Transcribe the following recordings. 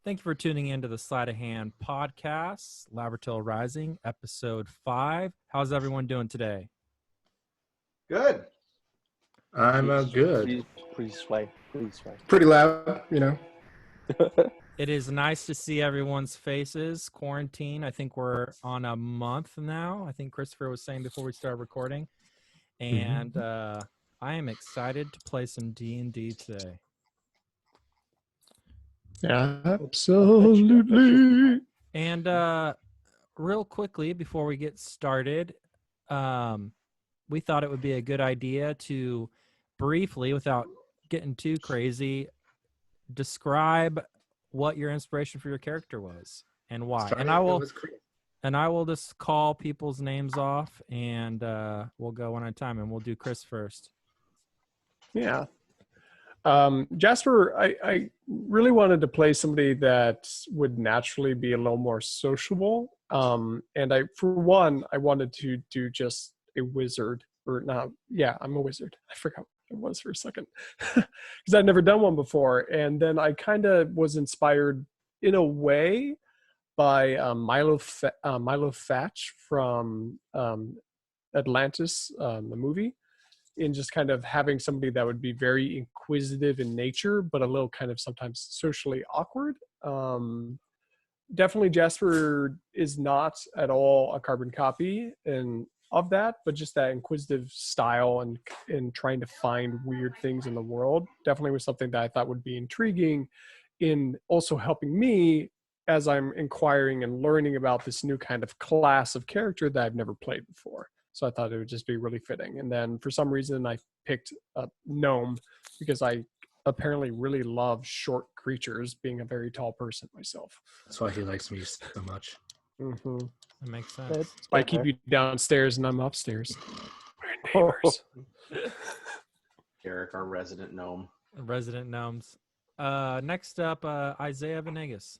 Thank you for tuning in to the Sleight of Hand podcast, Lavertill Rising, episode 5. How's everyone doing today? Good. I'm good. Please sway. Pretty loud, It is nice to see everyone's faces. Quarantine, I think we're on a month now. I think Christopher was saying before we started recording. And I am excited to play some D&D today. Absolutely. And real quickly, before we get started, we thought it would be a good idea to briefly, without getting too crazy, describe what your inspiration for your character was and why. And I will just call people's names off, and we'll go one at a time, and we'll do Chris first. Yeah. Jasper, I really wanted to play somebody that would naturally be a little more sociable. And for one, I wanted to do just a wizard or not. Yeah, I'm a wizard. I forgot what it was for a second because I'd never done one before. And then I kind of was inspired in a way by Milo Thatch from Atlantis, the movie, in just kind of having somebody that would be very inquisitive in nature, but a little kind of sometimes socially awkward. Definitely Jasper is not at all a carbon copy of that, but just that inquisitive style and trying to find weird things in the world definitely was something that I thought would be intriguing in also helping me as I'm inquiring and learning about this new kind of class of character that I've never played before. So I thought it would just be really fitting. And then for some reason I picked a gnome because I apparently really love short creatures, being a very tall person myself. That's why he likes me so much. Mm-hmm. That makes sense. I keep you downstairs and I'm upstairs. We're neighbors. Eric, our resident gnome. Resident gnomes. Next up, Isaiah Venegas.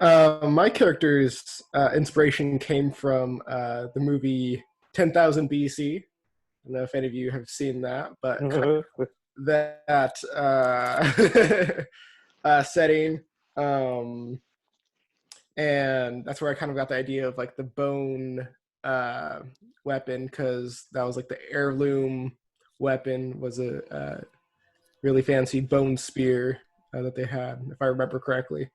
My character's inspiration came from the movie 10,000 BC. I don't know if any of you have seen that, but that setting. And that's where I kind of got the idea of like the bone weapon, because that was like the heirloom weapon was a really fancy bone spear that they had, if I remember correctly.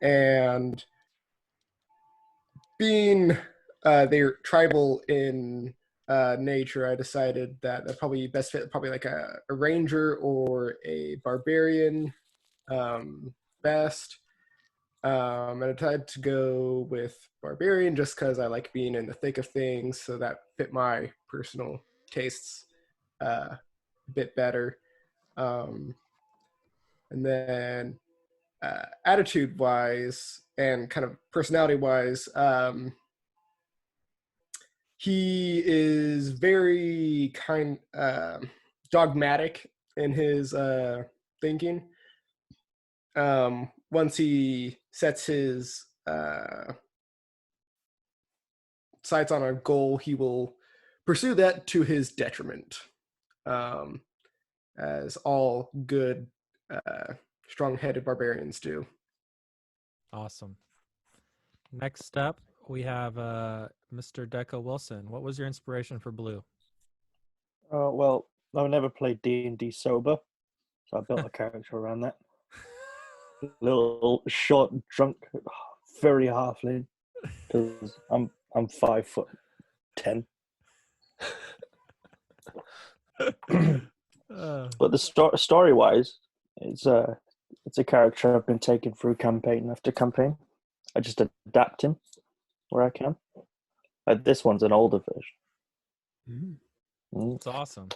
And being they're tribal in nature, I decided that that probably best fit probably like a ranger or a barbarian best. And I decided to go with barbarian just because I like being in the thick of things, so that fit my personal tastes a bit better. And then attitude-wise and kind of personality-wise, he is very dogmatic in his thinking. Once he sets his sights on a goal, he will pursue that to his detriment, as all good strong-headed barbarians do. Awesome. Next up, we have Mr. Deco Wilson. What was your inspiration for Blue? Well, I've never played D&D sober, so I built a character around that. Little short, drunk, very halfling, because I'm 5'10". But the story-wise, it's a character I've been taking through campaign after campaign. I just adapt him where I can. This one's an older version. It's awesome.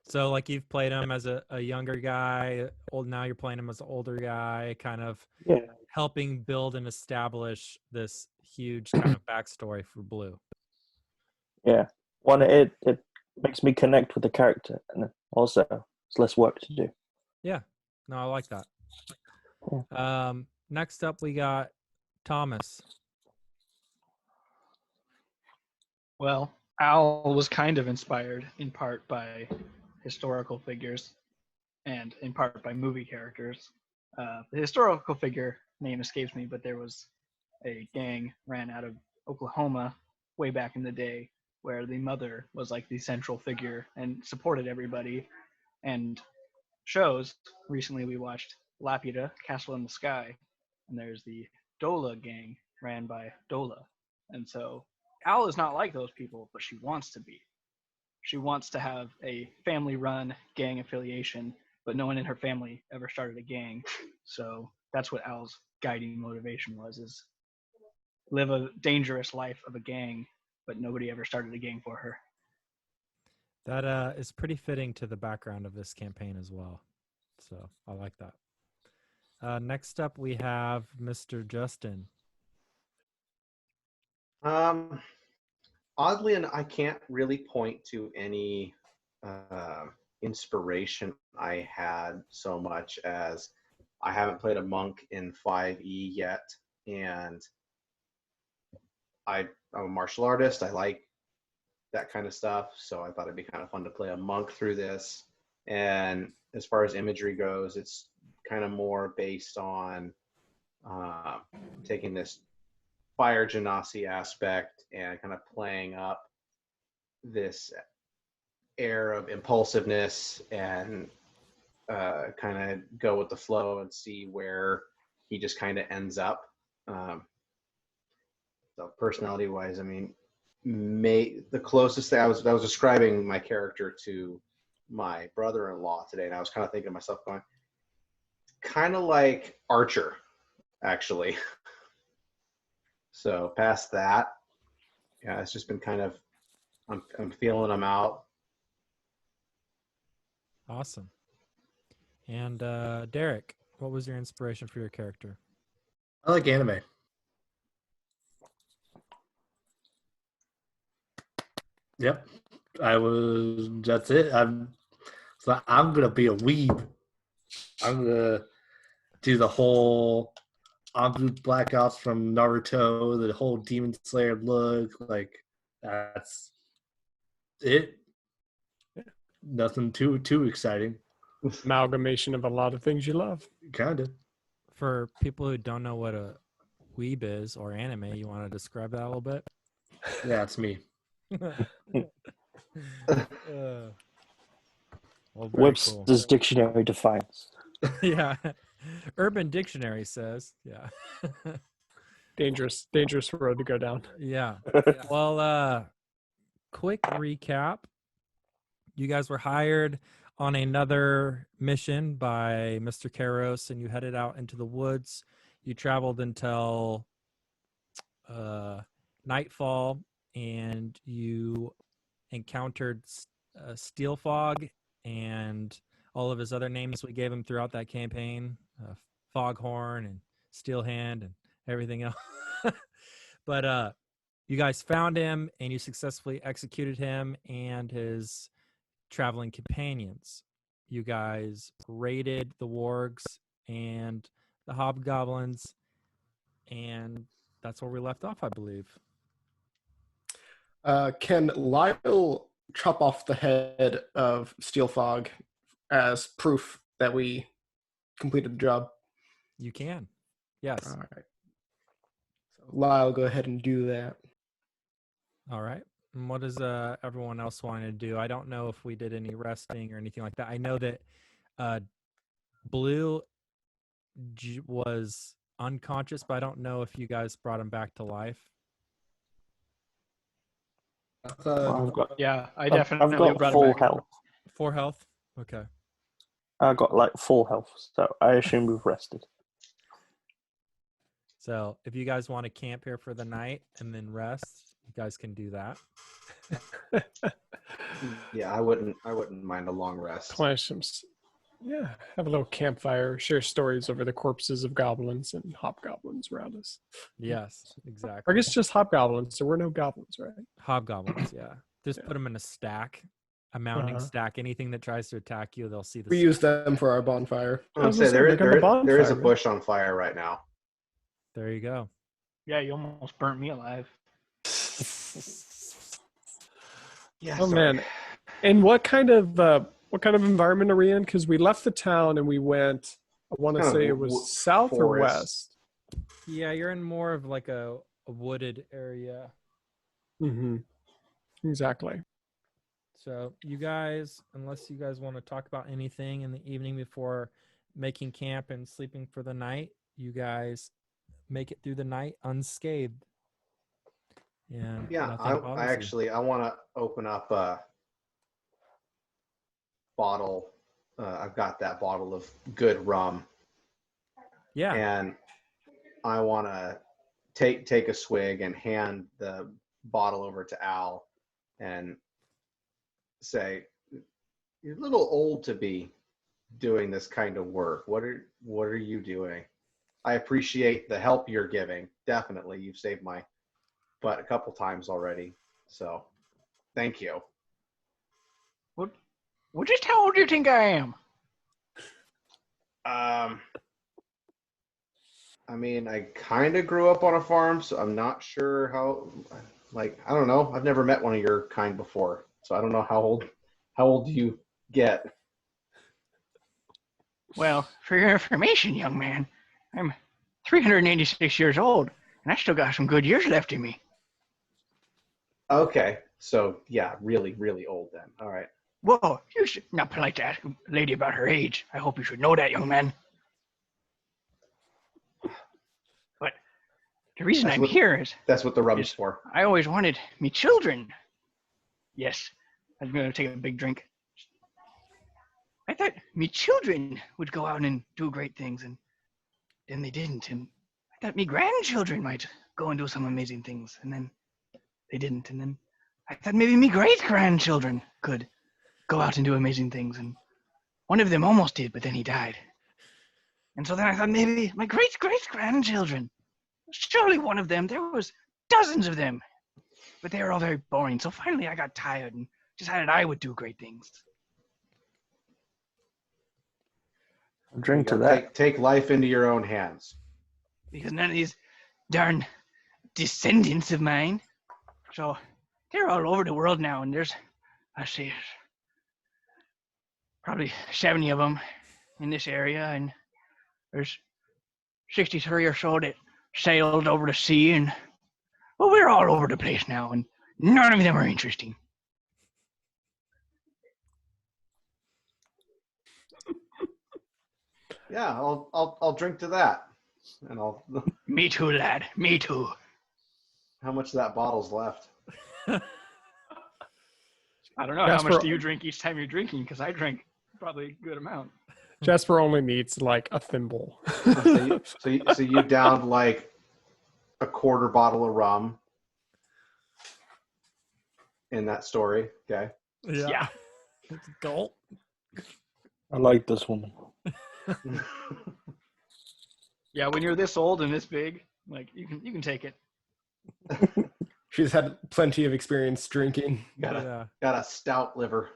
So, like, you've played him as a younger guy. Now you're playing him as an older guy, kind of helping build and establish this huge kind of backstory for Blue. Yeah. One, it makes me connect with the character, and also it's less work to do. Yeah. No, I like that. Yeah. Next up, we got Thomas. Well, Al was kind of inspired in part by historical figures, and in part by movie characters. The historical figure name escapes me, but there was a gang ran out of Oklahoma way back in the day where the mother was like the central figure and supported everybody. And shows, recently we watched Laputa, Castle in the Sky, and there's the Dola gang ran by Dola. And so Al is not like those people, but she wants to be. She wants to have a family-run gang affiliation, but no one in her family ever started a gang. So that's what Al's guiding motivation was, is live a dangerous life of a gang, but nobody ever started a gang for her. That is pretty fitting to the background of this campaign as well. So I like that. Next up, we have Mr. Justin. Oddly, and I can't really point to any inspiration I had so much as I haven't played a monk in 5e yet, and I'm a martial artist. I like that kind of stuff, so I thought it'd be kind of fun to play a monk through this. And as far as imagery goes, it's kind of more based on taking this fire genasi aspect and kind of playing up this air of impulsiveness and kind of go with the flow and see where he just kind of ends up. So personality wise, I mean, the closest thing I was describing my character to my brother-in-law today, and I was kind of thinking to myself, going, kind of like Archer, actually. So past that, yeah, it's just been kind of, I'm feeling them out. Awesome. And Derek, what was your inspiration for your character? I like anime. Yep. That's it. I'm gonna be a weeb. I'm gonna do the whole Anbu Black Ops from Naruto, the whole Demon Slayer look. Like, that's it. Nothing too exciting. Amalgamation of a lot of things you love. Kinda. For people who don't know what a weeb is or anime, you want to describe that a little bit? Yeah, it's me. Well, very Webster's cool. dictionary defines. Yeah. Urban Dictionary says, yeah. Dangerous road to go down. Yeah. Well, quick recap. You guys were hired on another mission by Mr. Karos, and you headed out into the woods. You traveled until nightfall, and you encountered Steel Fog and all of his other names we gave him throughout that campaign, Foghorn and Steel Hand and everything else. But you guys found him, and you successfully executed him and his traveling companions. You guys raided the wargs and the hobgoblins, and that's where we left off, I believe. Can Lyle chop off the head of Steelfog as proof that we completed the job? You can. Yes. All right. So Lyle, go ahead and do that. All right. And what does everyone else want to do? I don't know if we did any resting or anything like that. I know that Blue was unconscious, but I don't know if you guys brought him back to life. Yeah, I I've definitely got brought full it back. health. 4 health? Okay. I got like full health, so I assume we've rested. So if you guys want to camp here for the night and then rest, you guys can do that. Yeah, I wouldn't mind a long rest. Have a little campfire, share stories over the corpses of goblins and hobgoblins around us. Yes, Or I exactly. guess just hobgoblins. There were no goblins, right? Hobgoblins, yeah. Just Yeah. put them in a stack, a mounting stack. Anything that tries to attack you, they'll see the We use them for our bonfire. I was was gonna say, gonna say, look at the there is a bonfire, bush on fire right now. There you go. Yeah, you almost burnt me alive. Yeah. Oh, sorry. man. And what kind of What kind of environment are we in? Because we left the town and we went, I want to Kind of say it was south or forest. west. Yeah, you're in more of like a wooded area. Mm-hmm. Exactly. So you guys, unless you guys want to talk about anything in the evening before making camp and sleeping for the night, you guys make it through the night unscathed. And Yeah, nothing bothers you. I want to open up a bottle. I've got that bottle of good rum, Yeah. and I want to take a swig and hand the bottle over to Al and say, "You're a little old to be doing this kind of work. What are you doing? I appreciate the help you're giving. Definitely, you've saved my butt a couple times already. So, thank you." Well, just how old do you think I am? I mean, I kind of grew up on a farm, so I'm not sure how. Like, I don't know. I've never met one of your kind before, so I don't know how old do you get. Well, for your information, young man, I'm 386 years old, and I still got some good years left in me. Okay, so yeah, really, really old then. All right. Whoa, you should not polite to ask a lady about her age. I hope you should know that, young man. But the reason I'm here is That's what the rum's for. I always wanted me children. Yes, I'm going to take a big drink. I thought me children would go out and do great things, and then they didn't. And I thought me grandchildren might go and do some amazing things, and then they didn't. And then I thought maybe me great-grandchildren could go out and do amazing things, and one of them almost did, but then he died. And so then I thought maybe my great-great-grandchildren, surely one of them, there was dozens of them, but they were all very boring. So finally I got tired and decided I would do great things. Drink to You that. gotta take life into your own hands. Because none of these darn descendants of mine, so they're all over the world now, and there's, I see, probably 70 of them in this area, and there's 63 or so that sailed over the sea, and well, we're all over the place now, and none of them are interesting. Yeah, I'll drink to that, and I'll. Me too, lad. Me too. How much of that bottle's left? I don't know how much do you drink each time you're drinking, because I drink probably a good amount. Jasper only needs like a thimble. So you downed like a quarter bottle of rum in that story, okay? Yeah. Gulp. I like this woman. Yeah, when you're this old and this big, like you can take it. She's had plenty of experience drinking. Got a stout liver.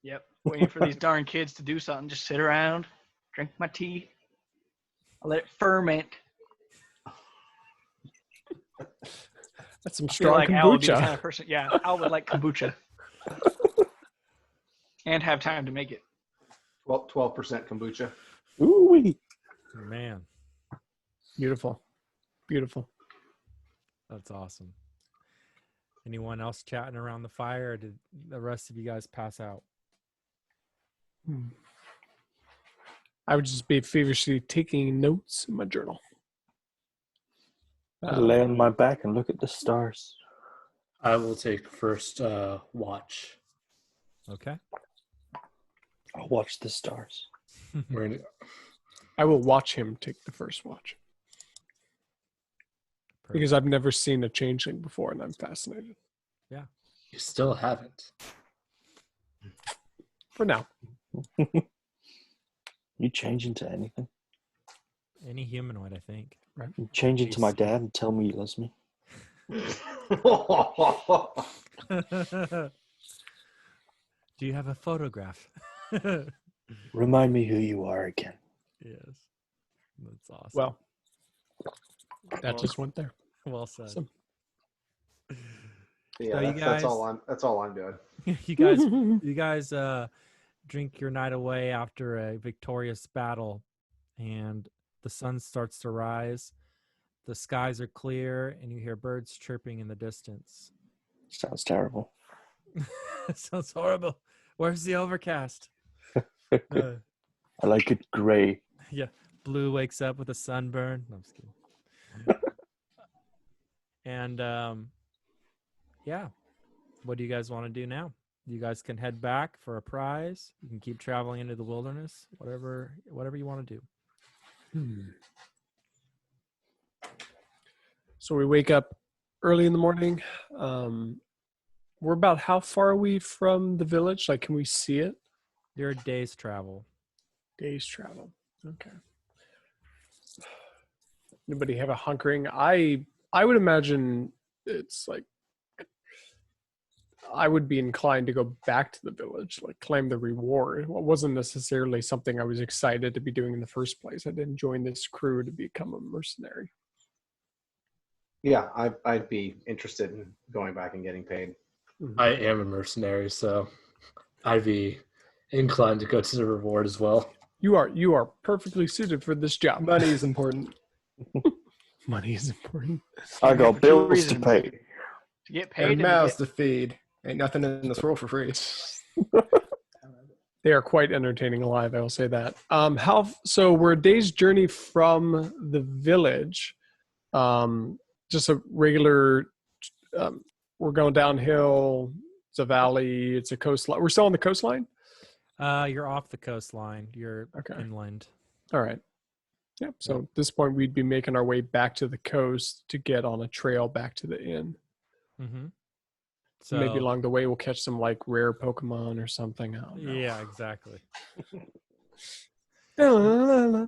Yep. Waiting for these darn kids to do something. Just sit around, drink my tea. I'll let it ferment. That's some I feel strong like Al would be the kombucha. kind of person. Yeah, Al would like kombucha. And have time to make it. 12% kombucha. Ooh-wee. Man, Beautiful. Beautiful. that's awesome. Anyone else chatting around the fire, or did the rest of you guys pass out? I would just be feverishly taking notes in my journal. I lay on my back and look at the stars. I will take first watch. Okay. I'll watch the stars. We're gonna, I will watch him take the first watch because I've never seen a changeling before, and I'm fascinated. you still haven't. For now, You change into anything. Any humanoid, I think. You change into my dad and tell me he loves me. Do you have a photograph? Remind me who you are again. Yes. That's awesome. well, that just went there. Well said. Awesome. Yeah, So you that's guys- all I'm doing. you guys drink your night away after a victorious battle, and the sun starts to rise. The skies are clear, and you hear birds chirping in the distance. Sounds terrible. Sounds horrible. Where's the overcast? I like it gray. Yeah, Blue wakes up with a sunburn. No, I'm just kidding. And yeah, what do you guys want to do now? You guys can head back for a prize. You can keep traveling into the wilderness. Whatever you want to do. So we wake up early in the morning. We're about how far are we from the village? Like, can we see it? You're a day's travel. Days travel. Okay. Anybody have a hunkering? I would imagine it's like I would be inclined to go back to the village, like claim the reward. It wasn't necessarily something I was excited to be doing in the first place. I didn't join this crew to become a mercenary. Yeah, I'd be interested in going back and getting paid. I am a mercenary, so I'd be inclined to go to the reward as well. You are perfectly suited for this job. Money is important. Money is important. I got For two bills to reasons. pay. To get paid And and mouths to feed. Ain't nothing in this world for free. They are quite entertaining alive, I will say that. So we're a day's journey from the village. Just a regular we're going downhill. It's a valley, it's a coastline. We're still on the coastline? You're off the coastline. You're Okay. inland. All right. Yeah. So at this point we'd be making our way back to the coast to get on a trail back to the inn. Mm-hmm. So maybe along the way we'll catch some like rare Pokemon or something. I don't know. Yeah, exactly. Yeah.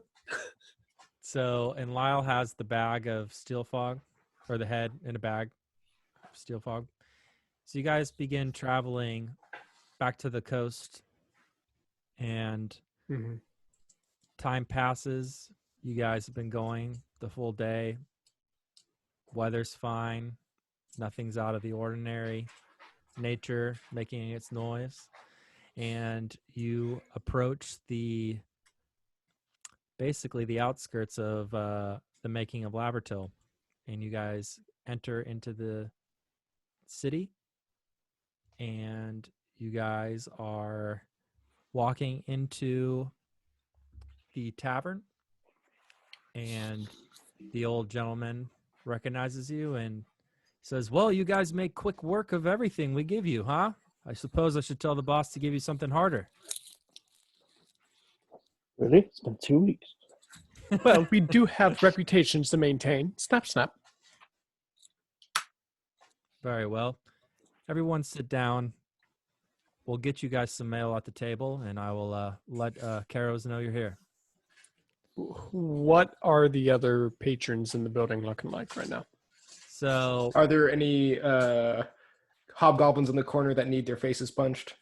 So, and Lyle has the bag of steel fog, or the head in a bag of steel fog. So you guys begin traveling back to the coast, and Mhm. time passes. You guys have been going the full day. Weather's fine. Nothing's out of the ordinary. Nature making its noise. And you approach basically the outskirts of the making of Lavertill, and you guys enter into the city, and you guys are walking into the tavern, and the old gentleman recognizes you and says, "Well, you guys make quick work of everything we give you, huh? I suppose I should tell the boss to give you something harder." Really? It's been 2 weeks. Well, we do have reputations to maintain. Snap, snap. Very well. Everyone sit down. We'll get you guys some mail at the table, and I will let Caros know you're here. What are the other patrons in the building looking like right now? So, Are there any hobgoblins in the corner that need their faces punched?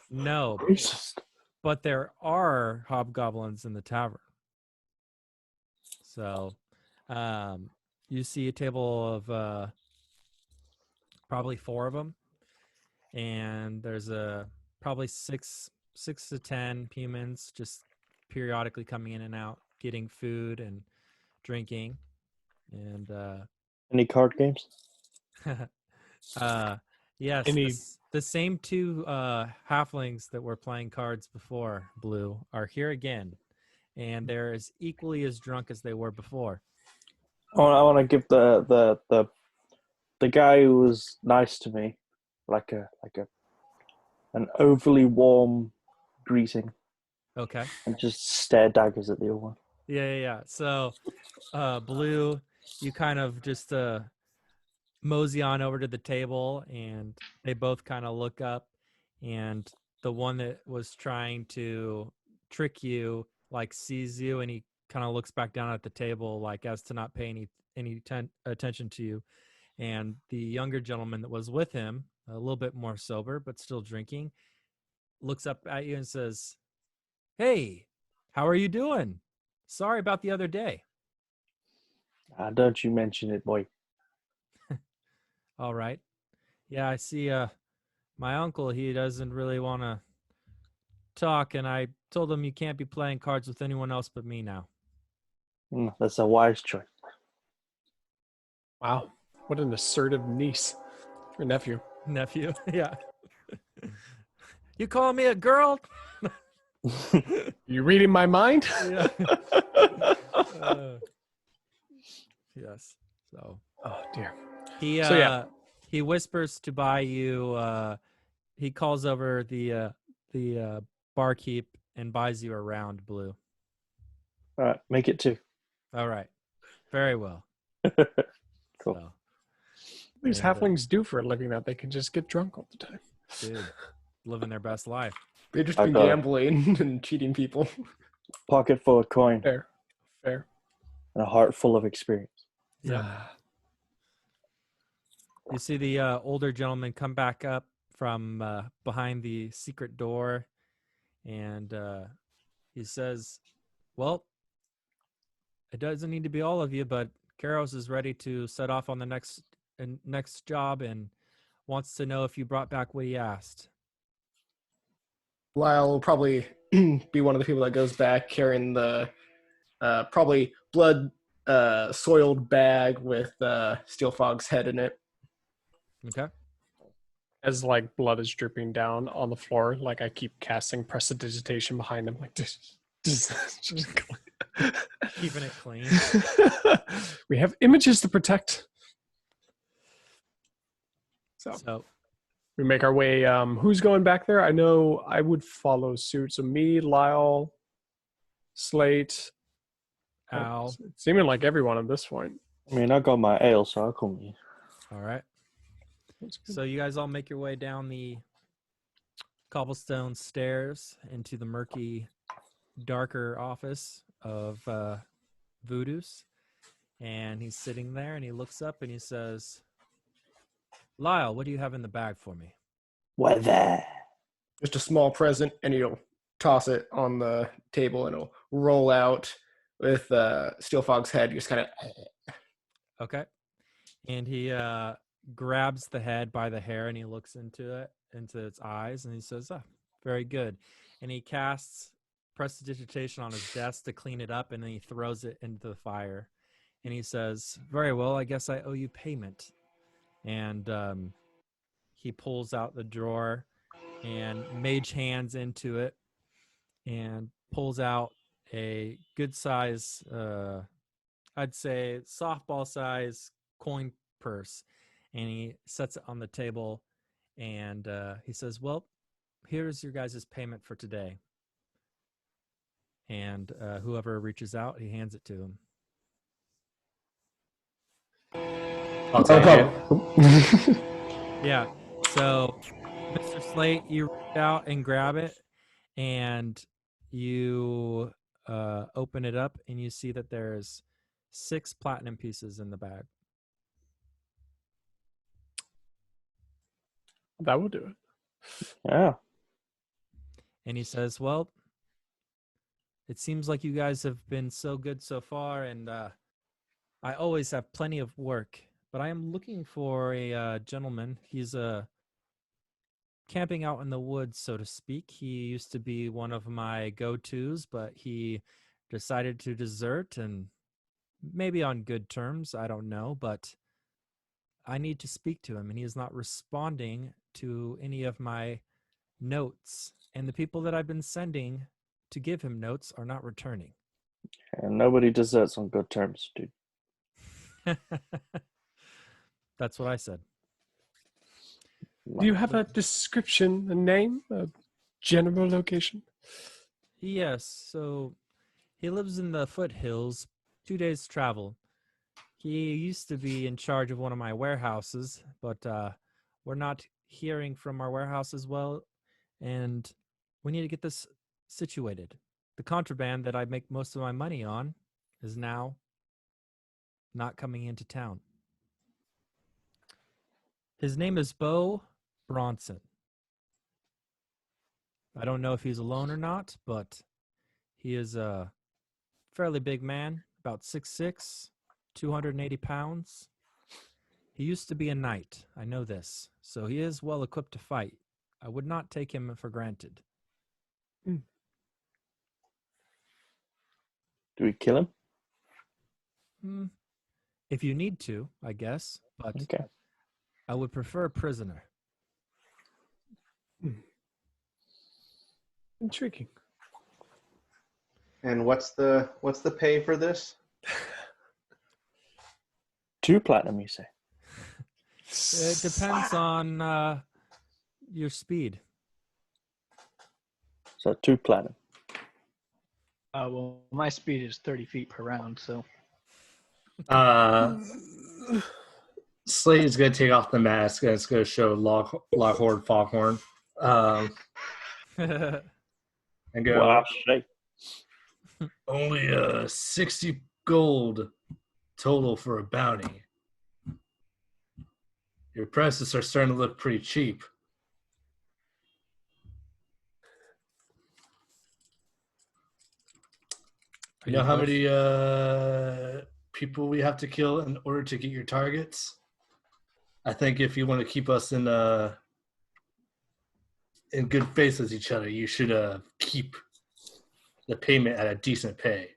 no, Racist. but there are hobgoblins in the tavern. So, you see a table of probably 4 of them, and there's probably six to 10 humans just periodically coming in and out, getting food and drinking, and Any card games? yes, Any- the same 2 halflings that were playing cards before, Blue, are here again, and they're as equally as drunk as they were before. I want to give the guy who was nice to me like an overly warm greeting, Okay. and just stare daggers at the other one. Yeah. So, Blue, you kind of just mosey on over to the table, and they both kind of look up, and the one that was trying to trick you like sees you, and he kind of looks back down at the table like as to not pay any attention to you. And the younger gentleman that was with him, a little bit more sober but still drinking, looks up at you and says, "Hey, how are you doing? Sorry about the other day." Don't you mention it, boy. All right. Yeah, I see my uncle, he doesn't really want to talk, and I told him you can't be playing cards with anyone else but me now. That's a wise choice. Wow, what an assertive niece or nephew. Nephew, yeah. You call me a girl? You reading my mind? Yeah. Yes. So. Oh dear. He So, yeah. he whispers to buy you. He calls over the barkeep and buys you a round, Blue. All right, make it 2. All right, very well. Cool. So, These And, halflings do for a living that they can just get drunk all the time. dude, living their best life. They've just I been got it. gambling and cheating people. Pocket full of coin Fair. and a heart full of experience. Yep. You see the older gentleman come back up from behind the secret door, and he says, "Well, it doesn't need to be all of you, but Karos is ready to set off on the next job and wants to know if you brought back what he asked." Lyle will probably be one of the people that goes back carrying the probably blood soiled bag with Steel Fog's head in it. Okay. As like blood is dripping down on the floor, like I keep casting prestidigitation behind him, like just Keeping it clean. We have images to protect. So we make our way. Who's going back there? I know I would follow suit. So me, Lyle, Sleight, Al. seeming like everyone at this point. I mean, I got my ale, so I'll come with you. All right. That's good. So you guys all make your way down the cobblestone stairs into the murky, darker office of Voodoo's. And he's sitting there and he looks up and he says, "Lyle, what do you have in the bag for me?" Weather. Just a small present, and he'll toss it on the table, and it'll roll out with Steel Fog's head. Just kind of. Okay. And he grabs the head by the hair and he looks into its eyes, and he says, "Oh, very good." And he casts prestidigitation on his desk to clean it up, and then he throws it into the fire. And he says, "Very well, I guess I owe you payment." And he pulls out the drawer and mage hands into it and pulls out a good size, I'd say softball size coin purse. And he sets it on the table and he says, "Well, here's your guys' payment for today." And whoever reaches out, he hands it to him. I'll take it. Yeah. So, Mr. Sleight, you reach out and grab it, and you open it up, and you see that there's 6 platinum pieces in the bag. That will do it. Yeah. And he says, "Well, it seems like you guys have been so good so far, and I always have plenty of work. But I am looking for a gentleman. He's camping out in the woods, so to speak. He used to be one of my go-tos, but he decided to desert, and maybe on good terms, I don't know. But I need to speak to him, and he is not responding to any of my notes. And the people that I've been sending to give him notes are not returning." And nobody deserts on good terms, dude. That's what I said. Do you have a description, a name, a general location? Yes, so he lives in the foothills, 2 days travel. He used to be in charge of one of my warehouses, but we're not hearing from our warehouse as well, and we need to get this situated. The contraband that I make most of my money on is now not coming into town. His name is Bo Bronson. I don't know if he's alone or not, but he is a fairly big man, about 6'6", 280 pounds. He used to be a knight, I know this, so he is well equipped to fight. I would not take him for granted. Do we kill him? If you need to, I guess, but Okay. I would prefer a prisoner. Intriguing. And what's the pay for this? 2 platinum, you say? It depends on your speed. So 2 platinum. Well, my speed is 30 feet per round, so Sleight is going to take off the mask and it's going to show Lockhorn Foghorn. And go, Wow, shit. only 60 gold total for a bounty. Your prices are starting to look pretty cheap. You know how many people we have to kill in order to get your targets? I think if you want to keep us in good faith with each other, you should keep the payment at a decent pay.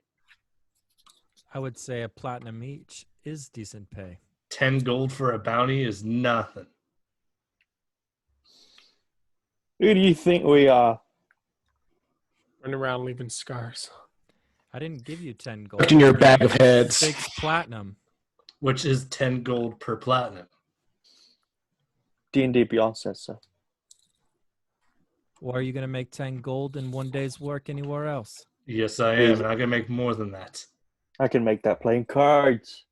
I would say a platinum each is decent pay. 10 gold for a bounty is nothing. Who do you think we are? Running around leaving scars. I didn't give you 10 gold. Left in your bag of heads. 6 platinum. Which is 10 gold per platinum. D&D Beyond says so. Or are you going to make 10 gold in one day's work anywhere else? Yes, I am, and I can make more than that. I can make that playing cards.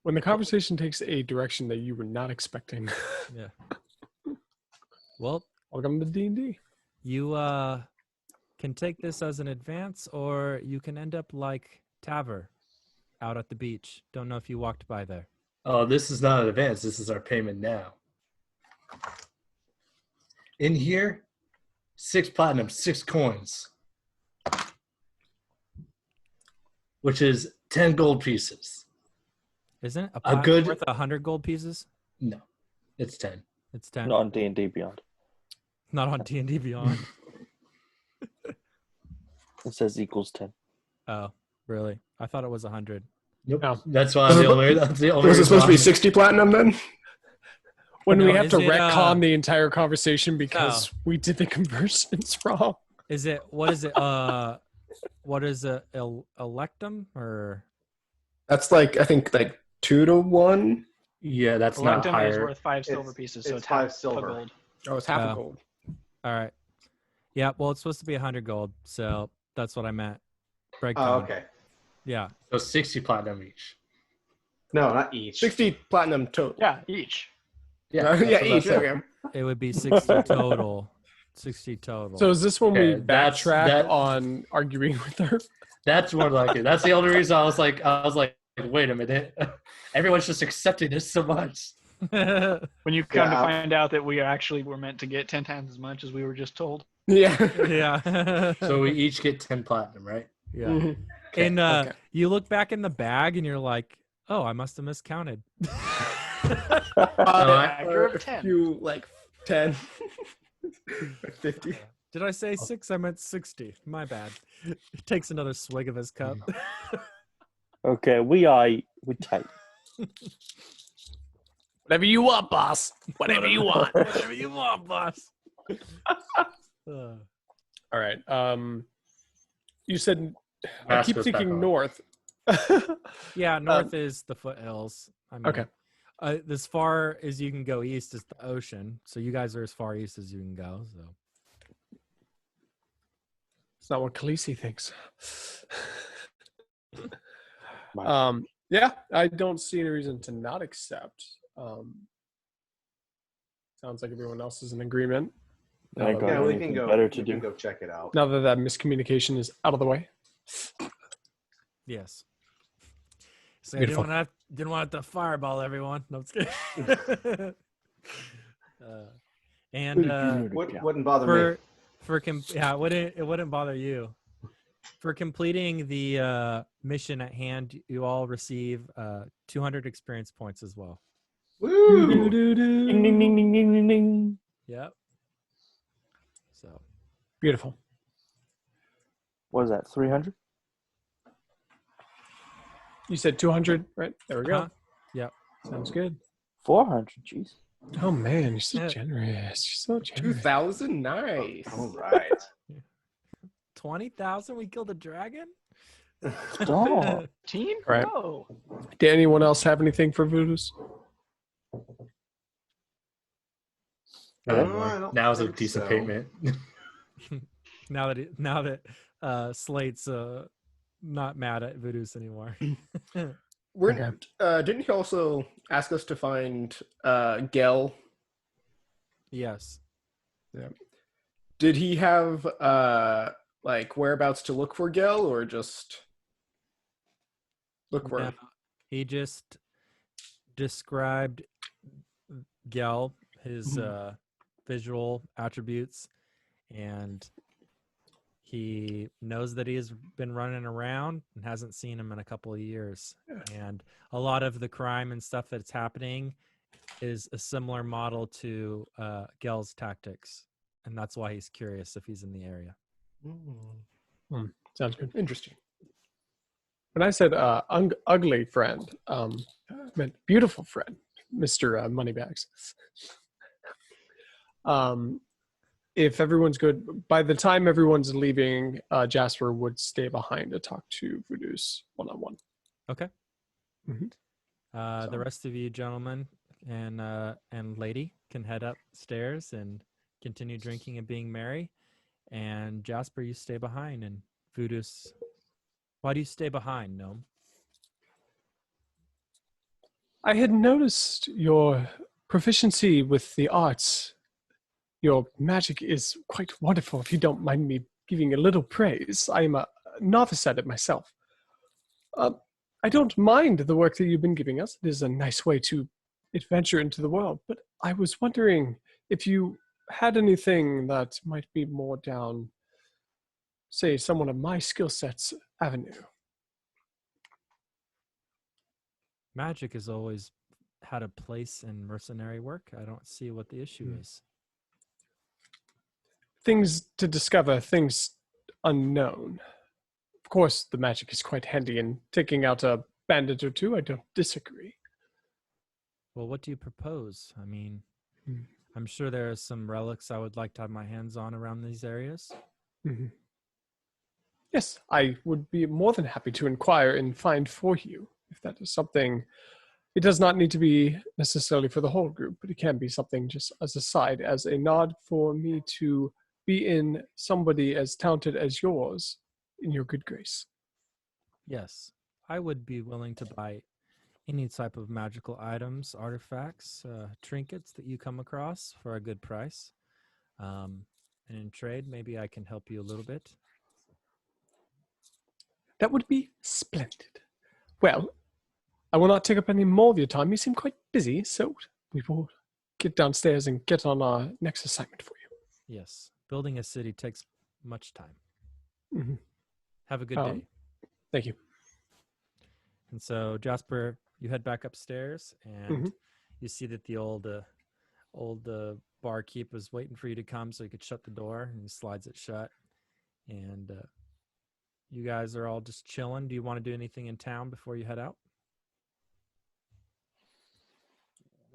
When the conversation takes a direction that you were not expecting. Yeah. Well, Welcome to D&D. you can take this as an advance, or you can end up like Taver out at the beach. Don't know if you walked by there. Oh, this is not an advance. This is our payment now. In here, 6 platinum, 6 coins. Which is 10 gold pieces. Isn't it? A A platinum good- worth 100 gold pieces? No, it's 10. It's 10. Not on D&D Beyond. Not on D&D Beyond. It says equals 10. Oh, really? I thought it was 100. Nope. No. That's why I'm the only. That's the only. Was it reason supposed to be why- 60 platinum then? When we No, have is to it, retcon the entire conversation because we did the conversions wrong. Is it, what is it? What is it? Electum or? That's like, I think, like 2 to 1. Yeah, that's not Electum is higher. worth 5 silver It's- pieces, so it's it's 5 half silver. a gold. Oh, it's half Oh. a gold. All right. Yeah, well, it's supposed to be 100 gold, so that's what I meant. Oh, Breakdown. okay. Yeah. So 60 platinum each. No, not each. 60 platinum total. Yeah, each. Yeah, that's what I each. said. Okay. It would be 60 total. 60 total. So is this when we Okay, that's- backtrack that- on arguing with her? That's more like it. That's the only reason I was like, wait a minute. Everyone's just accepting this so much. When you come to Yeah. find out that we actually were meant to get 10 times as much as we were just told. Yeah. yeah. So we each get 10 platinum, right? yeah. Mhm. And okay. you look back in the bag and you're like, oh, I must have miscounted. Factor of A 10. few, like 10. Like 50. Did I say 6? I meant 60. My bad. He takes another swig of his cup. Okay, we tight. Whatever you want, boss. Whatever you want. Whatever you want, boss. All right. You said I Mask keep goes back thinking on. north. Yeah, north is the foothills. I mean, Okay. As far as you can go east is the ocean. So you guys are as far east as you can go. So It's not what Khaleesi thinks. Right. Yeah, I don't see any reason to not accept. Sounds like everyone else is in agreement. I ain't got Yeah, we anything can go. better We to can do. go check it out. Now that that miscommunication is out of the way. yes. So I Beautiful. didn't want to fireball everyone. No, I'm just kidding. Wouldn't bother me. it wouldn't bother you. For completing the mission at hand, you all receive 200 experience points as well. Woo! Ding, ding, ding, ding, ding, ding, ding. Yep. So Beautiful. What is that? 300? You said 200, right? There we go. Uh-huh. Yep. Sounds good. 400. Jeez. Oh man, you're so generous. You're so generous. 2,000, nice. All right. 20,000. We killed a dragon. Stop. Team? Right. No. Did anyone else have anything for Voodoo's? No I more. don't Now's a think decent so. payment. now that Slate's not mad at Voodoo's anymore. Didn't he also ask us to find Gel? Yes. Yeah. Did he have like whereabouts to look for Gel, or just look for him? He just described Gel, his visual attributes, and he knows that he has been running around and hasn't seen him in a couple of years. And a lot of the crime and stuff that's happening is a similar model to Gel's tactics. And that's why he's curious if he's in the area. Sounds good. Interesting. When I said ugly friend, I meant beautiful friend, Mr. Moneybags. If everyone's good, by the time everyone's leaving, Jasper would stay behind to talk to Voodoo's one-on-one. Okay. Mhm. The rest of you gentlemen and lady can head upstairs and continue drinking and being merry. And Jasper, you stay behind. And Voodoo's, why do you stay behind, Gnome? I had noticed your proficiency with the arts. Your magic is quite wonderful, if you don't mind me giving a little praise. I am a novice at it myself. I don't mind the work that you've been giving us. It is a nice way to adventure into the world. But I was wondering if you had anything that might be more down, say, someone of my skill set's avenue. Magic has always had a place in mercenary work. I don't see what the issue is. Things to discover, things unknown. Of course, the magic is quite handy in taking out a bandit or two. I don't disagree. Well, what do you propose? I mean, I'm sure there are some relics I would like to have my hands on around these areas. Mm-hmm. Yes, I would be more than happy to inquire and find for you, if that is something. It does not need to be necessarily for the whole group, but it can be something just as a side, as a nod for me to be in somebody as talented as yours in your good grace. Yes, I would be willing to buy any type of magical items, artifacts, trinkets that you come across for a good price. And in trade, maybe I can help you a little bit. That would be splendid. Well, I will not take up any more of your time. You seem quite busy, so we will get downstairs and get on our next assignment for you. Yes, building a city takes much time. Mm-hmm. Have a good day. Thank you. And so, Jasper, you head back upstairs, and you see that the old barkeep was waiting for you to come so he could shut the door, and he slides it shut. And you guys are all just chilling. Do you want to do anything in town before you head out?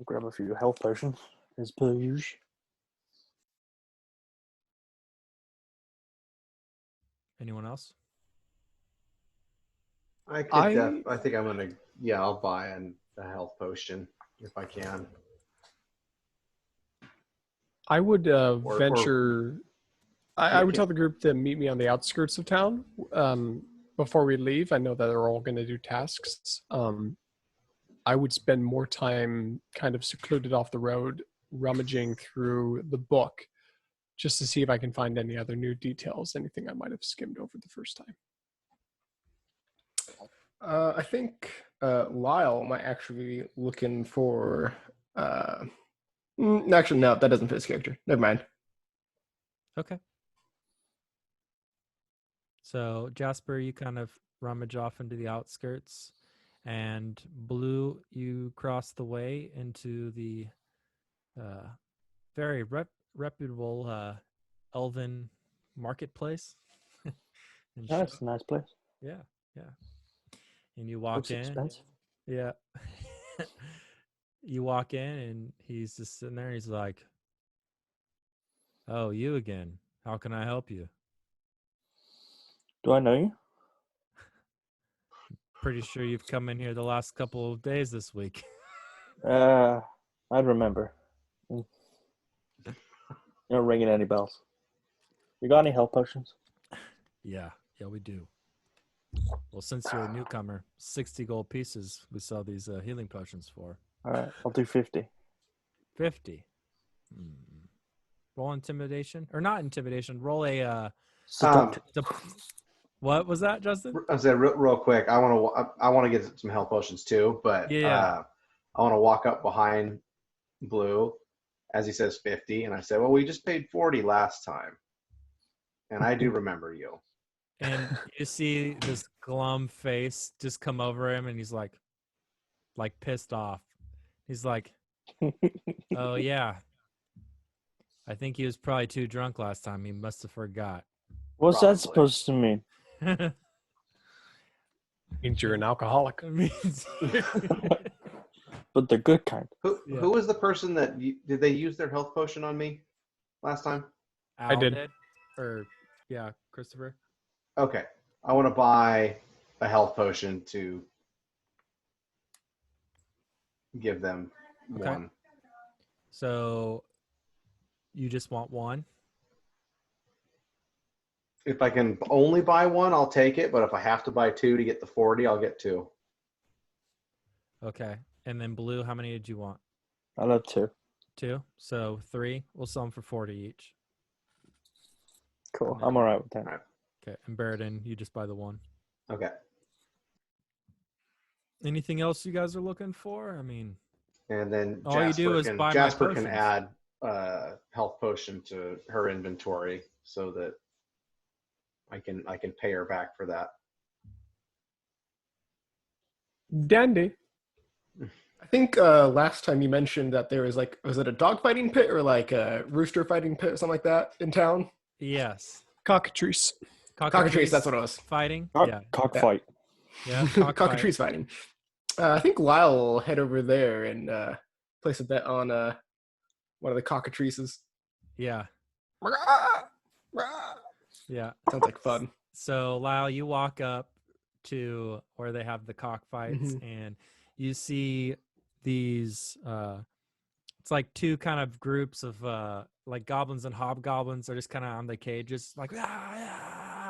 Grab a few health potions, as per usual. Anyone else? I think I'm gonna. Yeah, I'll buy a health potion if I can. I would venture. I would tell the group to meet me on the outskirts of town before we leave. I know that they're all going to do tasks. I would spend more time kind of secluded off the road, rummaging through the book, just to see if I can find any other new details, anything I might have skimmed over the first time. I think Lyle might actually be looking for. Actually, no, that doesn't fit his character. Never mind. Okay. So, Jasper, you kind of rummage off into the outskirts, and Blue, you cross the way into the very reputable elven marketplace. And That's a nice place. yeah, yeah. And you walk Looks in. expensive. Yeah. You walk in and he's just sitting there. He's like, "Oh, you again. How can I help you?" Do I know you? Pretty sure you've come in here the last couple of days this week. I'd remember. You're not ringing any bells. You got any health potions? Yeah, we do. Well, since you're a newcomer, 60 gold pieces we sell these healing potions for. All right, I'll do 50. 50. Roll intimidation. Or not intimidation. Roll a... Seductive. What was that, Justin? I said real quick. I want to get some health potions too, but Yeah. I want to walk up behind Blue as he says 50, and I said, "Well, we just paid 40 last time, and I do remember you." And you see this glum face just come over him, and he's like pissed off. He's like, "Oh yeah, I think he was probably too drunk last time. He must have forgot." What's Probably. that supposed to mean? Means you're an alcoholic. It means But the good kind. Yeah. Who was the person that did they use their health potion on me last time? Al did. Or yeah, Christopher. Okay, I want to buy a health potion to give them Okay. one. So you just want one? If I can only buy one, I'll take it. But if I have to buy two to get the 40, I'll get two. Okay. And then Blue, how many did you want? I love 2. 2. So 3. We'll sell them for 40 each. Cool. I'm all right with that. All right. Okay. And Baradin, you just buy the one. Okay. Anything else you guys are looking for? I mean, And then all you do is buy my Jasper potions. can add health potion to her inventory so that I can pay her back for that. Dandy. I think last time you mentioned that there was was it a dog fighting pit or like a rooster fighting pit or something like that in town? yes. Cockatrice. Cockatrice, that's what it was. Fighting? Yeah. Cockfight. Yeah. Cockatrice fighting. I think Lyle will head over there and place a bet on one of the cockatrices. Yeah. Yeah. Sounds like fun. So Lyle, you walk up to where they have the cockfights and you see these it's like two kind of groups of like goblins and hobgoblins are just kind of on the cages like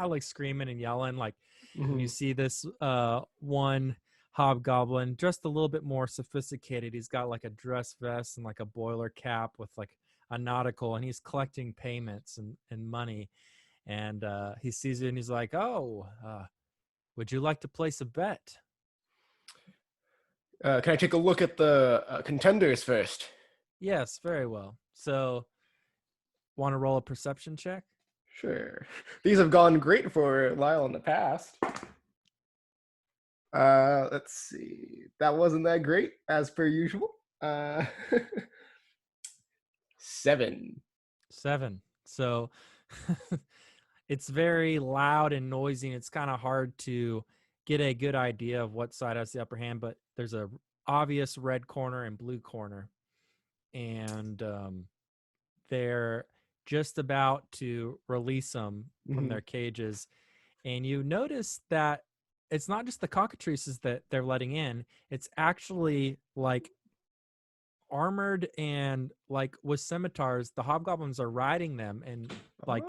like screaming and yelling like and you see this one hobgoblin dressed a little bit more sophisticated. He's got like a dress vest and like a boiler cap with like a nautical, and he's collecting payments and money. And he sees it and he's like, "Oh, would you like to place a bet?" Can I take a look at the contenders first? Yes, very well. So, want to roll a perception check? Sure. These have gone great for Lyle in the past. Let's see. That wasn't that great, as per usual. 7. 7. So, it's very loud and noisy, and it's kind of hard to get a good idea of what side has the upper hand, but there's a obvious red corner and blue corner. And they're just about to release them from their cages. And you notice that it's not just the cockatrices that they're letting in. It's actually like armored and like with scimitars. The hobgoblins are riding them and like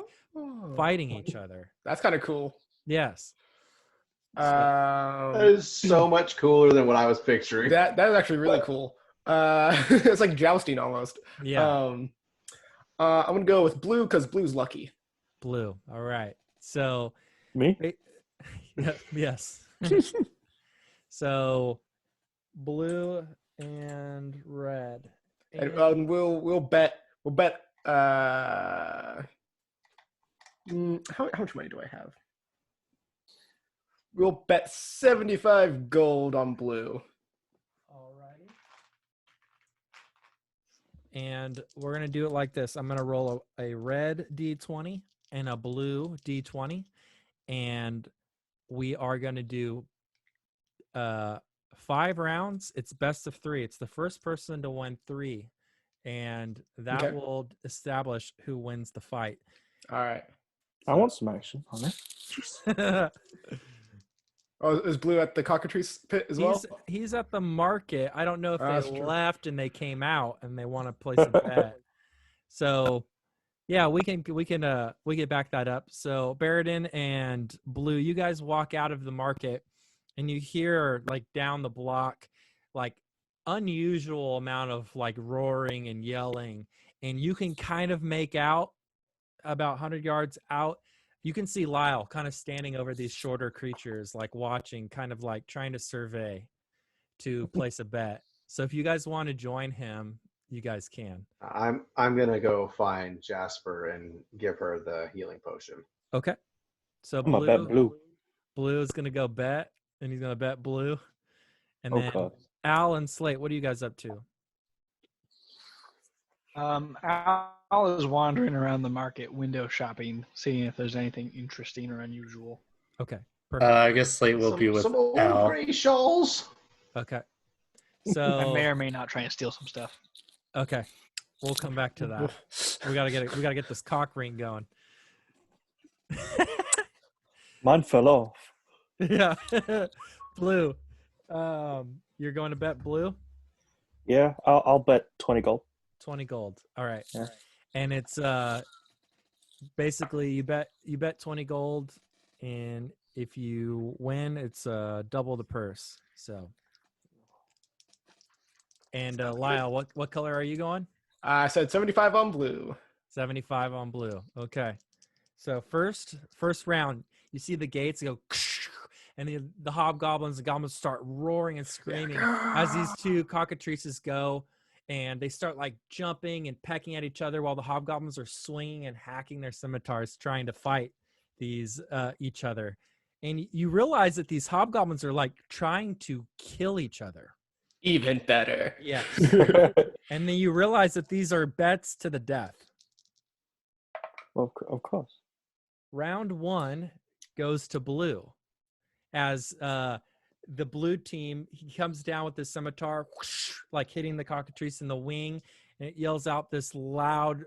fighting each other. That's kind of cool. Yes. That is so much cooler than what I was picturing. That is actually really cool. It's like jousting almost. Yeah. I'm gonna go with blue because blue's lucky. Blue. All right. So Me? yes. So blue and red. And we'll bet how much money do I have? We'll bet 75 gold on blue. Alrighty. And we're gonna do it like this. I'm gonna roll a red D20 and a blue D20, and we are going to do 5 rounds. It's best of 3. It's the first person to win 3, and that Okay. will establish who wins the fight. All right. I want some action on it. Oh, is Blue at the cockatrice pit as well? He's at the market. I don't know if That's they true. left and they came out and they want to place a bet. So, yeah, we can back that up. So, Baradin and Blue, you guys walk out of the market and you hear like down the block like unusual amount of like roaring and yelling, and you can kind of make out about 100 yards out. You can see Lyle kind of standing over these shorter creatures, like watching, kind of like trying to survey to place a bet. So if you guys want to join him, you guys can. I'm gonna go find Jasper and give her the healing potion. Okay. So I'm gonna bet Blue. Blue is gonna go bet, and he's gonna bet Blue. And Oh, then God. Al and Slate, what are you guys up to? Al is wandering around the market, window shopping, seeing if there's anything interesting or unusual. Okay. Perfect. I guess Slate will be with some old Al. gray shawls. Okay. I So may or may not try and steal some stuff. okay, we'll come back to that. We gotta get this cock ring going. Mine fell off. Yeah. Blue. You're going to bet Blue? Yeah, I'll bet 20 gold. 20 gold. All right. Yeah. And it's basically you bet 20 gold, and if you win, it's double the purse. So. And Lyle, what color are you going? I said 75 on Blue. 75 on Blue. Okay. So first round, you see the gates go, and the hobgoblins and goblins start roaring and screaming as these two cockatrices go, and they start like jumping and pecking at each other while the hobgoblins are swinging and hacking their scimitars trying to fight these each other. And you realize that these hobgoblins are like trying to kill each other. Even better. Yes. And then you realize that these are bets to the death. Of course. Round 1 goes to Blue. As the Blue team, he comes down with the scimitar, whoosh, like hitting the cockatrice in the wing, and it yells out this loud,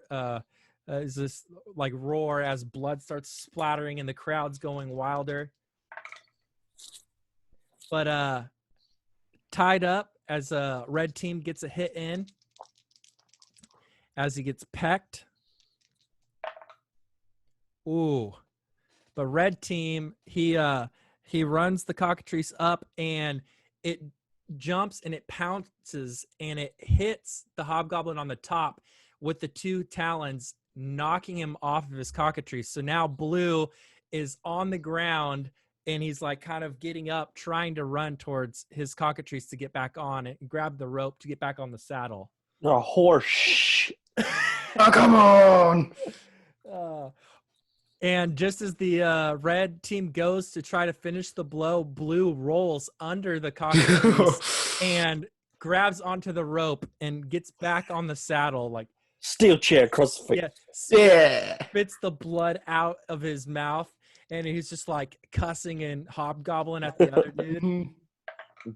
is this like roar as blood starts splattering and the crowd's going wilder. But tied up as a red team gets a hit in, as he gets pecked. Ooh, but red team, he runs the cockatrice up and it jumps and it pounces and it hits the hobgoblin on the top with the 2 talons, knocking him off of his cockatrice. So now Blue is on the ground and he's like kind of getting up, trying to run towards his cockatrice to get back on and grab the rope to get back on the saddle. You're a horse. Oh, come on. And just as the red team goes to try to finish the blow, Blue rolls under the cockatrice and grabs onto the rope and gets back on the saddle, like Steel chair across the face. Yeah. spits the blood out of his mouth, and he's just like cussing and hobgoblin at the other dude.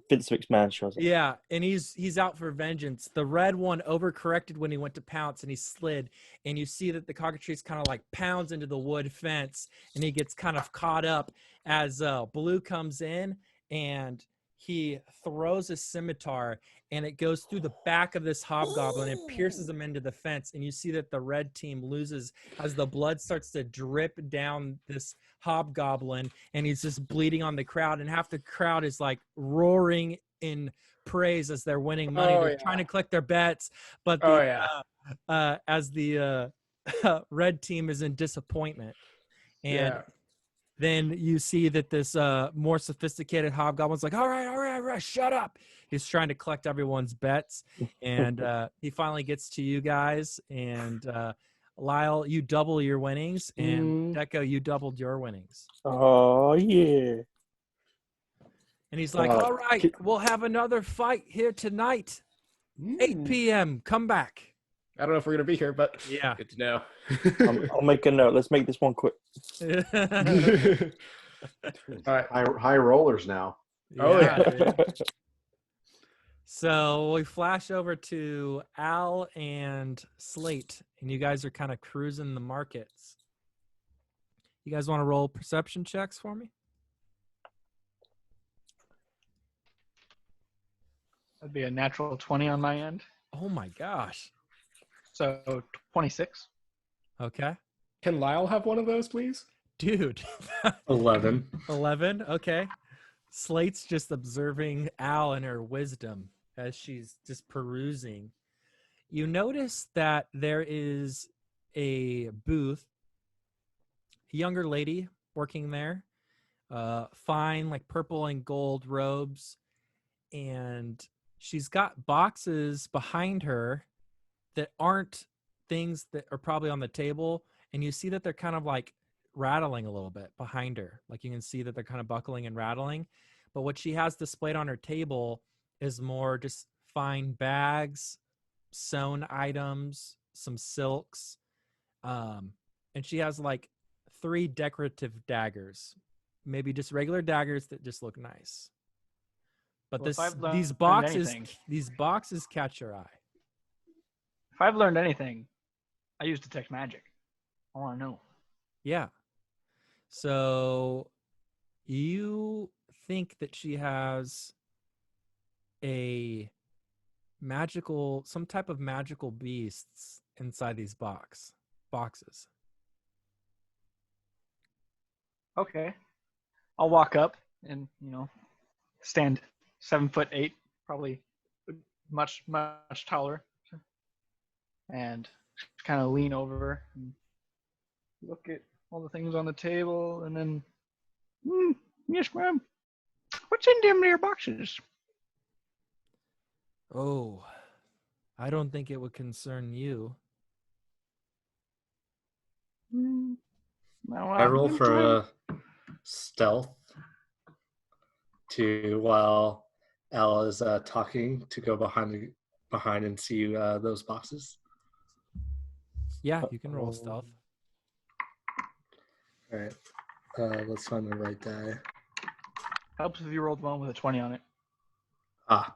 Vince McMahon shows up. Yeah, and he's out for vengeance. The red one overcorrected when he went to pounce, and he slid. And you see that the cockatrice kind of like pounds into the wood fence, and he gets kind of caught up as Blue comes in, and he throws his scimitar, and it goes through the back of this hobgoblin and pierces him into the fence. And you see that the red team loses as the blood starts to drip down this hobgoblin, and he's just bleeding on the crowd, and half the crowd is like roaring in praise as they're winning money. They're trying to collect their bets, but as the red team is in disappointment. And then you see that this more sophisticated hobgoblin's like, all right, shut up. He's trying to collect everyone's bets, and he finally gets to you guys, and Lyle, you double your winnings, and Deco, you doubled your winnings. Oh, yeah. And he's like, all right, we'll have another fight here tonight, 8 p.m. Come back. I don't know if we're gonna be here, but Yeah. good to know. I'll make a note. Let's make this one quick. All right. High rollers now. Oh, yeah. dude. So we flash over to Al and Sleight, and you guys are kind of cruising the markets. You guys want to roll perception checks for me? That'd be a natural 20 on my end. Oh my gosh. So 26. Okay. Can Lyle have one of those, please? Dude. 11. 11. Okay. Slate's just observing Al and her wisdom as she's just perusing. You notice that there is a booth, a younger lady working there, fine, like purple and gold robes, and she's got boxes behind her that aren't things that are probably on the table, and you see that they're kind of like rattling a little bit behind her. Like you can see that they're kind of buckling and rattling. But what she has displayed on her table is more just fine bags, sewn items, some silks. And she has like 3 decorative daggers, maybe just regular daggers that just look nice. But Well, if I've these learned anything- boxes catch your eye. If I've learned anything, I use detect magic. I want to know. Yeah. So you think that she has some type of magical beasts inside these boxes. Okay. I'll walk up and, stand 7'8", probably much taller, and kind of lean over and look at all the things on the table, and then, yes, ma'am. What's in them there boxes? Oh, I don't think it would concern you. I roll for stealth while Al is talking to go behind and see those boxes. Yeah, you can roll stealth. All right. Let's find the right die. Helps if you rolled one with a 20 on it. Ah,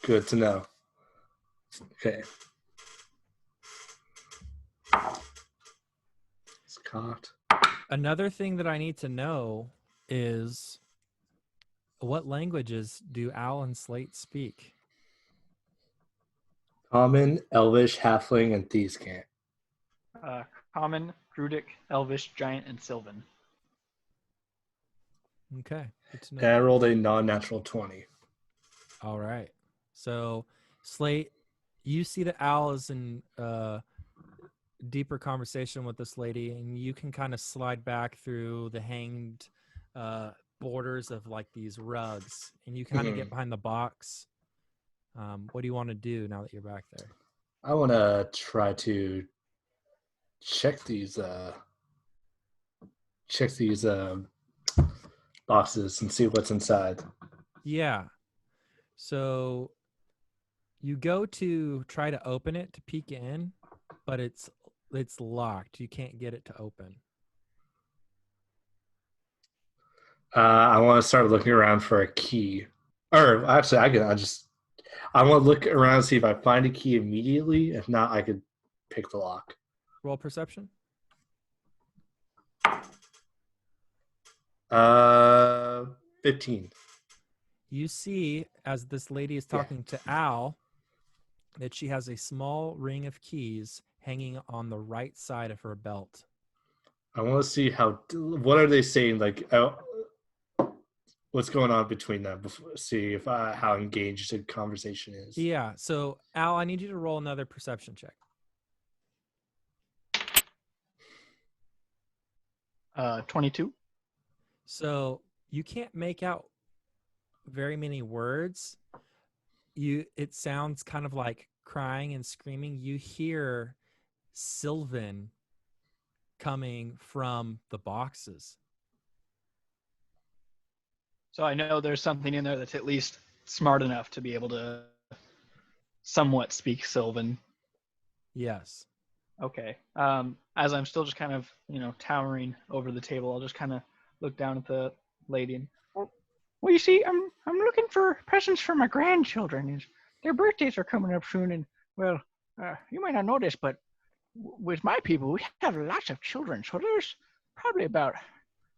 good to know. Okay. It's caught. Another thing that I need to know is what languages do Al and Slate speak? Common, Elvish, Halfling, and Thieves' Cant. Common, Druidic, Elvish, Giant, and Sylvan. Okay, good to know. And I rolled a non-natural 20. All right. So, Slate, you see that Al is in deeper conversation with this lady, and you can kind of slide back through the hanged borders of like these rugs, and you kind of get behind the box. What do you want to do now that you're back there? I want to try to check these boxes and see what's inside. Yeah. So you go to try to open it to peek in, but it's locked. You can't get it to open. I want to start looking around for a key. Or actually, I want to look around and see if I find a key immediately. If not, I could pick the lock. Roll perception. 15. You see, as this lady is talking to Al, that she has a small ring of keys hanging on the right side of her belt. I want to see what are they saying? Like, what's going on between them? See if how engaged the conversation is. Yeah. So, Al, I need you to roll another perception check. 22. So you can't make out very many words. It sounds kind of like crying and screaming. You hear Sylvan coming from the boxes. So I know there's something in there that's at least smart enough to be able to somewhat speak Sylvan. Yes. Okay. As I'm still just kind of, towering over the table, I'll just kind of look down at the lady and, well, you see, I'm looking for presents for my grandchildren. Their birthdays are coming up soon, and well, you might not know this, but with my people, we have lots of children, so there's probably about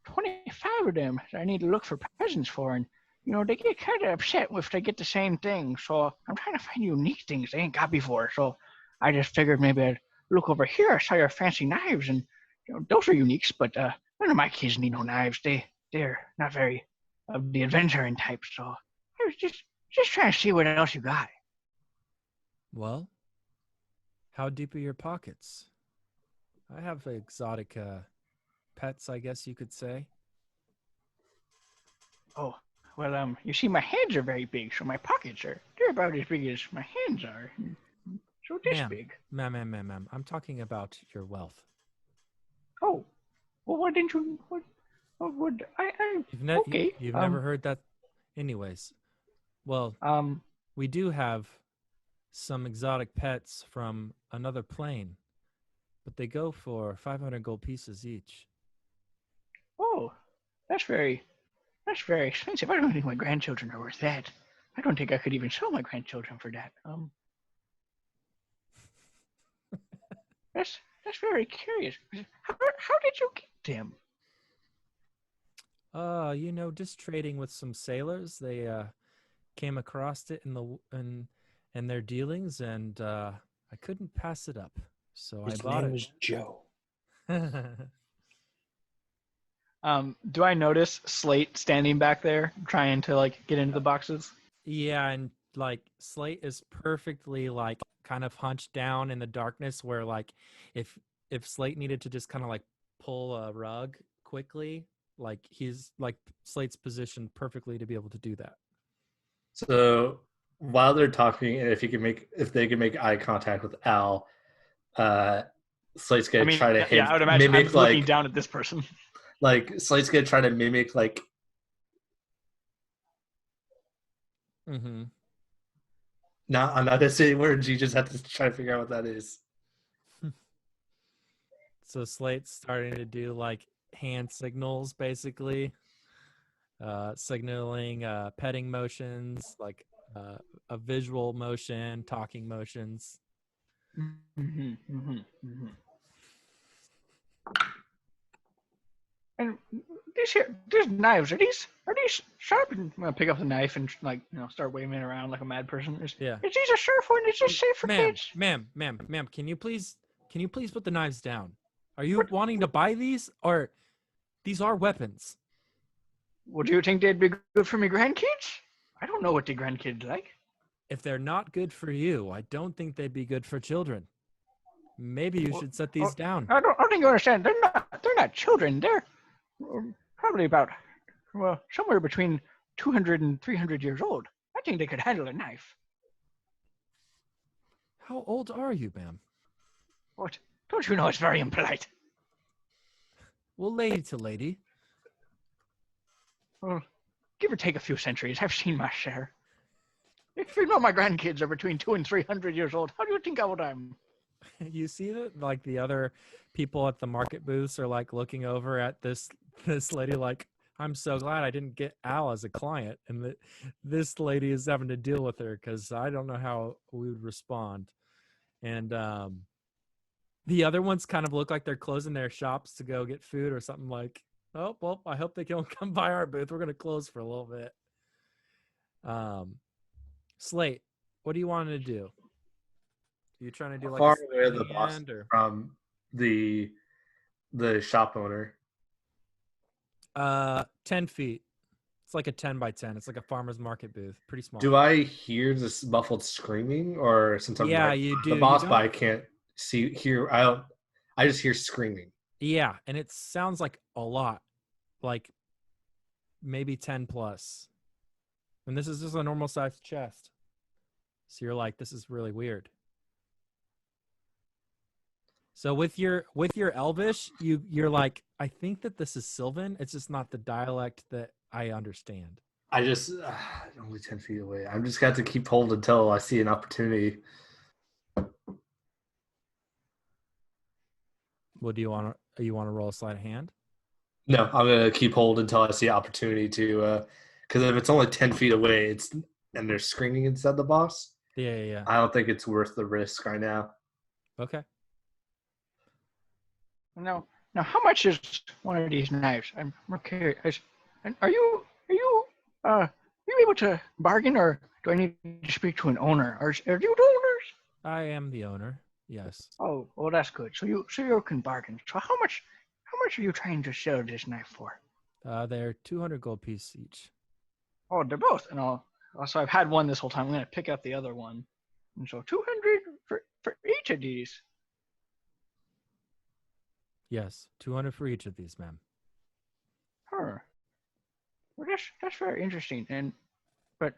25 of them that I need to look for presents for, and they get kind of upset if they get the same thing. So I'm trying to find unique things they ain't got before. So I just figured maybe I'd look over here. I saw your fancy knives, and those are uniques. But none of my kids need no knives. They're not very of the adventuring type. So I was just trying to see what else you got. Well, how deep are your pockets? I have exotic pets, I guess you could say. Oh, well, you see, my hands are very big, so my pockets they're about as big as my hands are. So this big. Ma'am. I'm talking about your wealth. Oh, well, why didn't you? What would I? Okay. You've never heard that, anyways. Well, we do have some exotic pets from another plane, but they go for 500 gold pieces each. Oh, that's very expensive. I don't think my grandchildren are worth that. I don't think I could even sell my grandchildren for that. That's very curious. How did you get them? Just trading with some sailors. They came across it in their dealings, and I couldn't pass it up, so His I bought name it. is Joe. Do I notice Sleight standing back there trying to get into the boxes? Yeah, and Sleight is perfectly kind of hunched down in the darkness, where if Sleight needed to just kind of pull a rug quickly, he's Slate's positioned perfectly to be able to do that. So while they're talking, and if they can make eye contact with Al, Slate's gonna try to I would imagine mimic I'm looking down at this person. Slate's gonna try to mimic Mm-hmm. I'm not gonna say words. You just have to try to figure out what that is. So Slate's starting to do hand signals, basically, signaling petting motions, a visual motion, talking motions. And these knives, are these sharp? And I'm gonna pick up the knife and start waving it around like a mad person. Is these a sharp one? Is this safe for kids? Ma'am, can you please put the knives down? Are you wanting to buy these, or these are weapons? Would you think they'd be good for me grandkids? I don't know what the grandkids like. If they're not good for you, I don't think they'd be good for children. Maybe you should set these down. I don't think you understand. They're not children. They're probably about somewhere between 200 and 300 years old. I think they could handle a knife. How old are you, ma'am? What? Don't you know it's very impolite? Well, lady to lady. Well, give or take a few centuries, I've seen my share. If you know my grandkids are between 200 and 300 years old, how do you think I would am? You see that the other people at the market booths are looking over at this lady I'm so glad I didn't get Al as a client, and that this lady is having to deal with her because I don't know how we would respond. And the other ones kind of look like they're closing their shops to go get food or something oh, well, I hope they don't come by our booth. We're going to close for a little bit. Sleight, what do you want to do? Are you trying to do far a away the boss from the shop owner? 10 feet. It's like a 10 by 10. It's like a farmer's market booth. Pretty small. Do I hear this muffled screaming, or since I'm you do. The boss, but I can't hear. I just hear screaming. Yeah, and it sounds like a lot, maybe 10 plus. And this is just a normal sized chest. So you're this is really weird. So with your Elvish, you're I think that this is Sylvan. It's just not the dialect that I understand. I just only 10 feet away. I'm just got to keep hold until I see an opportunity. Well, do you want to roll a sleight of hand? No, I'm gonna keep hold until I see opportunity to. Because if it's only 10 feet away, and they're screaming inside the box. Yeah. I don't think it's worth the risk right now. Okay. Now, how much is one of these knives? I'm curious. And are you able to bargain, or do I need to speak to an owner? Are you the owners? I am the owner. Yes. Oh, well, that's good. So you can bargain. So how much are you trying to sell this knife for? They're 200 gold piece each. Oh, they're both. And so I've had one this whole time. I'm gonna pick up the other one. And so 200 for each of these. Yes, 200 for each of these, ma'am. Huh. Well, that's very interesting. But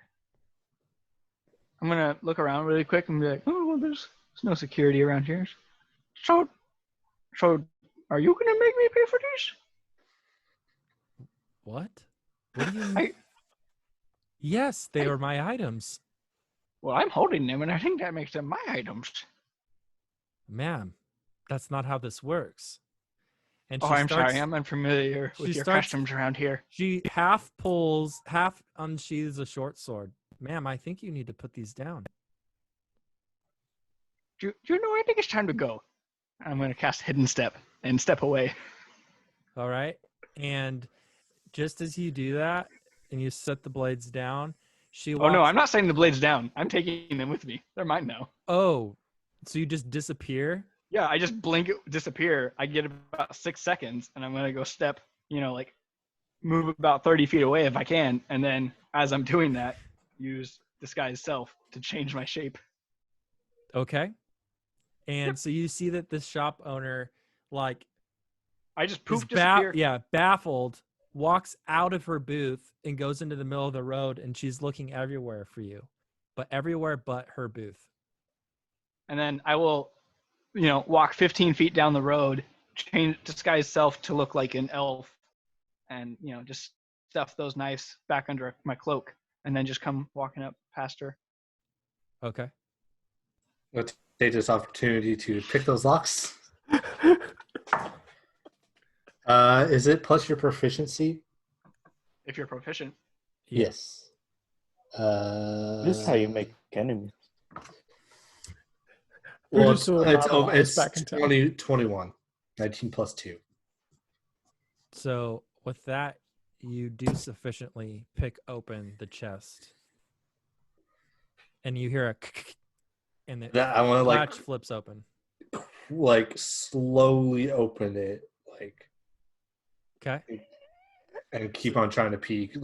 I'm gonna look around really quick and be like, oh, well, there's no security around here. So are you gonna make me pay for these? What? What do you mean? Yes, they are my items. Well, I'm holding them, and I think that makes them my items. Ma'am, that's not how this works. And I'm sorry, I'm unfamiliar with your customs around here. She half unsheathes a short sword. Ma'am, I think you need to put these down. Do you know, I think it's time to go. I'm going to cast Hidden Step and step away. All right. And just as you do that and you set the blades down, Oh, no, I'm not setting the blades down. I'm taking them with me. They're mine now. Oh, so you just disappear? Yeah, I just blink, disappear. I get about 6 seconds, and I'm going to go step, move about 30 feet away if I can. And then as I'm doing that, use Disguise Self to change my shape. Okay. And so you see that the shop owner, I just poof, disappear. Baffled, walks out of her booth and goes into the middle of the road, and she's looking everywhere for you, but everywhere but her booth. And then I will, walk 15 feet down the road, disguise self to look like an elf, and, just stuff those knives back under my cloak, and then just come walking up past her. Okay. Let's take this opportunity to pick those locks. Is it plus your proficiency? If you're proficient. Yes. This is how you make enemies. Well, it's 21. 19 plus 2. So with that, you do sufficiently pick open the chest. And you hear a and the latch flips open. Slowly open it, okay, and keep on trying to peek.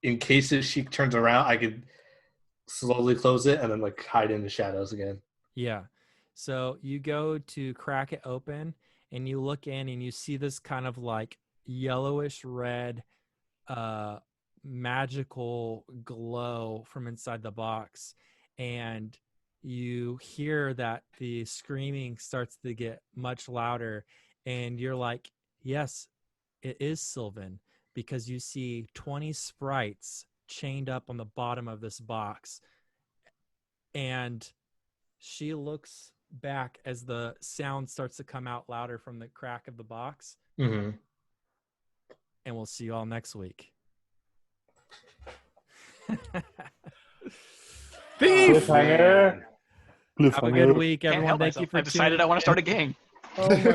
In case if she turns around, I could slowly close it and then hide in the shadows again. Yeah. So you go to crack it open and you look in and you see this kind of yellowish red magical glow from inside the box, and you hear that the screaming starts to get much louder, and you're like, yes, it is Sylvan, because you see 20 sprites chained up on the bottom of this box. And she looks back as the sound starts to come out louder from the crack of the box. Mm-hmm. And we'll see you all next week. Thief! Have a good week, everyone. Thank you for I decided I want to start a gang. Oh my